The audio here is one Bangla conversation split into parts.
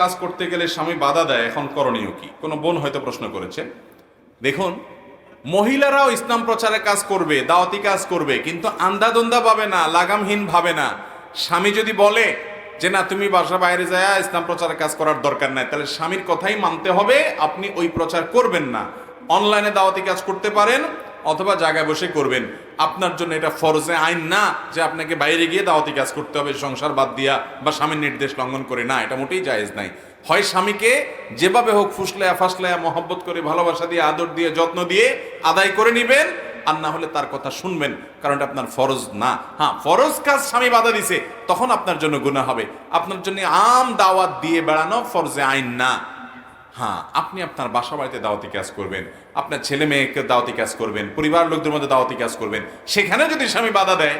কাজ করতে গেলে স্বামী বাধা দেয়, এখন করণীয় কি? কোনো বোন হয়তো প্রশ্ন করেছেন। দেখুন, মহিলারাও ইসলাম প্রচারের কাজ করবে, দাওয়াতি কাজ করবে, কিন্তু আন্ধাধুন্ধা ভাবে না, লাগামহীন ভাবে না। স্বামী যদি বলে যে না, তুমি বাসা বাইরে যায় ইসলাম প্রচারের কাজ করার দরকার নাই, তাহলে স্বামীর কথাই মানতে হবে, আপনি ওই প্রচার করবেন না। অনলাইনে দাওয়াতি কাজ করতে পারেন অথবা জায়গায় বসে করবেন। আপনার জন্য এটা ফরজে আইন না যে আপনাকে বাইরে গিয়ে দাওয়াতি কাজ করতে হবে সংসার বাদ দিয়া বা স্বামীর নির্দেশ লঙ্ঘন করে, না, এটা মোটেই জায়েজ নাই। হয় স্বামীকে যেভাবে হোক ফুসলায়া ফাসলায়া মহব্বত করে ভালোবাসা দিয়ে আদর দিয়ে যত্ন দিয়ে আদায় করে নিবেন, আর না হলে তার কথা শুনবেন, কারণ এটা আপনার ফরজ না। হ্যাঁ, ফরজ কাজ স্বামী বাধা দিছে, তখন আপনার জন্য গুনাহ হবে। আপনার জন্য আম দাওয়াত দিয়ে বেড়ানো ফরজে আইন না। হ্যাঁ, আপনি আপনার বাসা বাড়িতে দাওয়াতি কাজ করবেন, আপনার ছেলে মেয়েকে দাওয়াতি কাজ করবেন, পরিবার লোকদের মধ্যে দাওয়াতি কাজ করবেন। সেখানে যদি স্বামী বাধা দেয়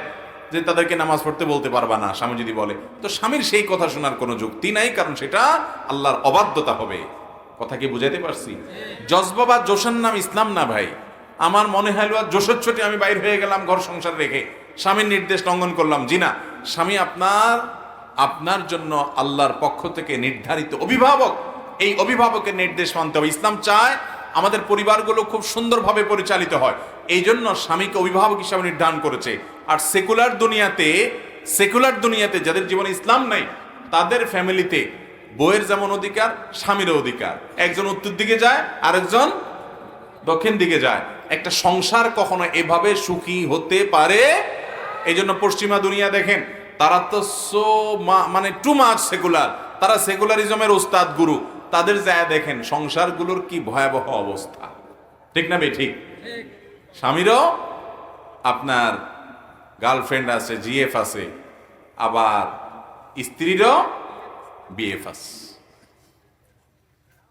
যে তাদেরকে নামাজ পড়তে বলতে পারবা না, স্বামী যদি বলে, তো স্বামীর সেই কথা শোনার কোনো যুক্তি নাই, কারণ সেটা আল্লাহর অবাধ্যতা হবে। কথা কি বুঝাইতে পারছি? জজবা বা জোশের নাম ইসলাম না ভাই। আমার মনে হয় জোশের ছোটে আমি বাইর হয়ে গেলাম ঘর সংসার রেখে, স্বামীর নির্দেশ লঙ্ঘন করলাম, জি না। স্বামী আপনার জন্য আল্লাহর পক্ষ থেকে নির্ধারিত অভিভাবক, এই অভিভাবকের নির্দেশ মানতে হবে। ইসলাম চায় আমাদের পরিবারগুলো খুব সুন্দরভাবে পরিচালিত হয়, এই জন্য স্বামীকে অভিভাবক হিসাবে নির্ধারণ করেছে। আর সেকুলার দুনিয়াতে যাদের জীবনে ইসলাম নাই, তাদের ফ্যামিলিতে বউয়ের যেমন অধিকার, স্বামীরও অধিকার। একজন উত্তর দিকে যায়, আরেকজন দক্ষিণ দিকে যায়। একটা সংসার কখনো এভাবে সুখী হতে পারে? এই জন্য পশ্চিমা দুনিয়া দেখেন, তারা তো মানে টু মাচ সেকুলার, তারা সেকুলারিজমের ওস্তাদ গুরু। তাদের যায় দেখেন সংসারগুলোর কি ভয়াবহ অবস্থা, ঠিক না ভাই? ঠিক। স্বামীরও আপনার গার্লফ্রেন্ড আছে, জিএফ আছে, আবার স্ত্রীরও বিএফ আছে।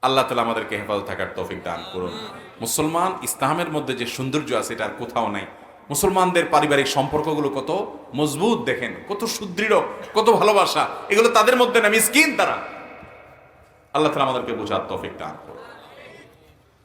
আল্লাহ তাআলা আমাদেরকে হেফাজত থাকার তৌফিক দান করুন। মুসলমান ইসলামের মধ্যে যে সৌন্দর্য আছে এটা আর কোথাও নাই। মুসলমানদের পারিবারিক সম্পর্কগুলো কত মজবুত দেখেন, কত সুদৃঢ়, কত ভালোবাসা, এগুলো তাদের মধ্যে না, মিসকিন তারা। আল্লাহ তাআলা আমাদেরকে বোঝার তৌফিক দান করুন।